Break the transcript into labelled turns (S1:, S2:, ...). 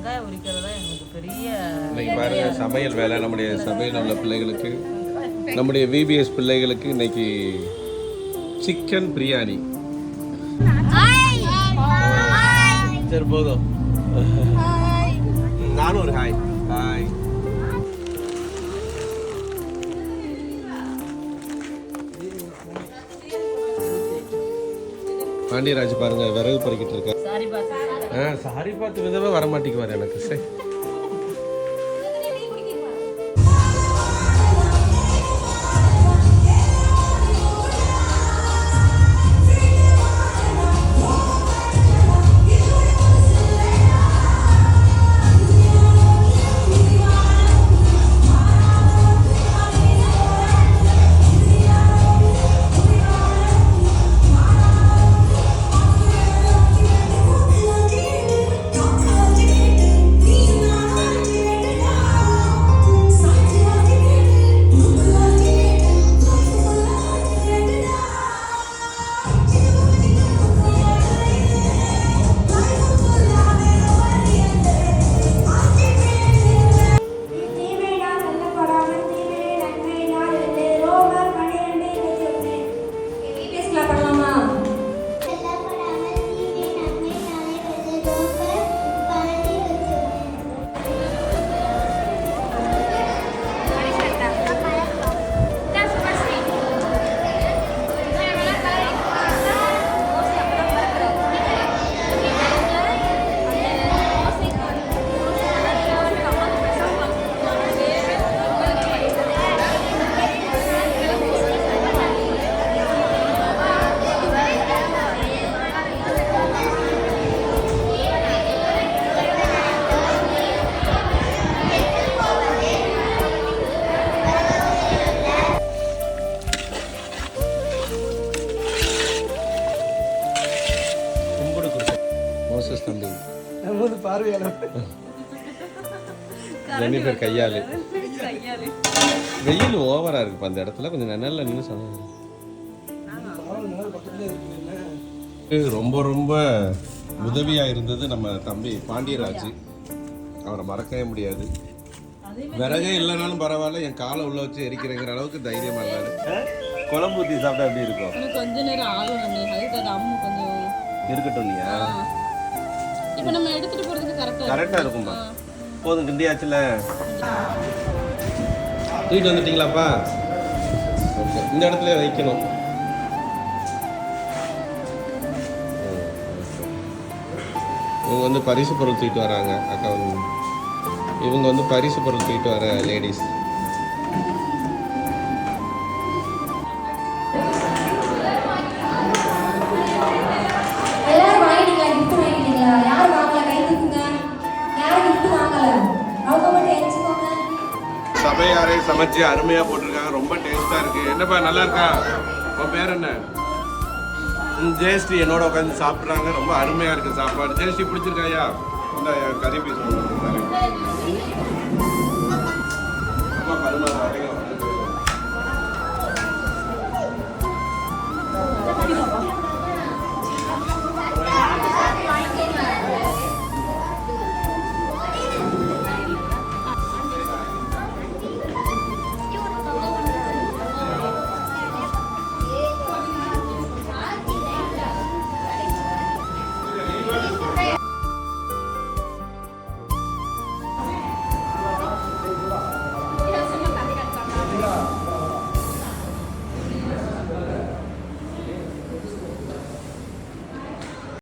S1: வெங்காயம் உரிக்கிறதா எங்களுக்கு பெரிய
S2: இன்னைக்கு பாருங்க சமையல் வேலை நம்முடைய சபையில் உள்ள பிள்ளைகளுக்கு, நம்முடைய விபிஎஸ் பிள்ளைகளுக்கு இன்னைக்கு சிக்கன் பிரியாணி. சரி போதும், நானும் ஒரு ஹாய் ஹாய். பாண்டியராஜ் பாருங்க விறகு பறிக்கிட்டு இருக்கா. சாரி பார்த்து விதவே வரமாட்டேங்குவார் எனக்கு. சரி ஜெனிஃபர் கையாளு. வெயில் ஓவரா இருக்கு அந்த இடத்துல, கொஞ்சம் நல்லா நின்று சொன்னாங்க. ரொம்ப ரொம்ப உதவியா இருந்தது நம்ம தம்பி பாண்டியராஜ். அவரை மறக்கவே முடியாது. விறகே இல்லைனாலும் பரவாயில்ல, என் காலை உள்ள வச்சு எரிக்கிறேங்கிற அளவுக்கு தைரியமா இருந்தாரு. குழம்பு ஊற்றி சாப்பிட்டா எப்படி இருக்கும்?
S1: கொஞ்ச நேரம் ஆகும்,
S2: இருக்கட்டும். நீயா
S1: இப்போ நம்ம எடுத்துட்டு போறதுக்கு
S2: கரெக்டா இருக்கும்பா. போதும் கிண்டியாச்சுல. தூக்கிட்டு வந்துட்டீங்களாப்பா? ஓகே, இந்த இடத்துல வைக்கணும். இவங்க வந்து பரிசு பொருள் தூக்கிட்டு வராங்க அக்கா. இவங்க வந்து பரிசு பொருள் தூக்கிட்டு வர லேடிஸ். சபையாரே சமைச்சு அருமையா போட்டிருக்காங்க. ரொம்ப டேஸ்டா இருக்கு. என்னப்பா நல்லா இருக்கா? உன் பேர் என்ன? ஜெயஸ்ரீ என்னோட உட்காந்து சாப்பிட்றாங்க. ரொம்ப அருமையா இருக்கு சாப்பாடு. ஜெயஸ்ரீ பிடிச்சிருக்காயா? இந்த கறி பீஸ் ரொம்ப பருமா.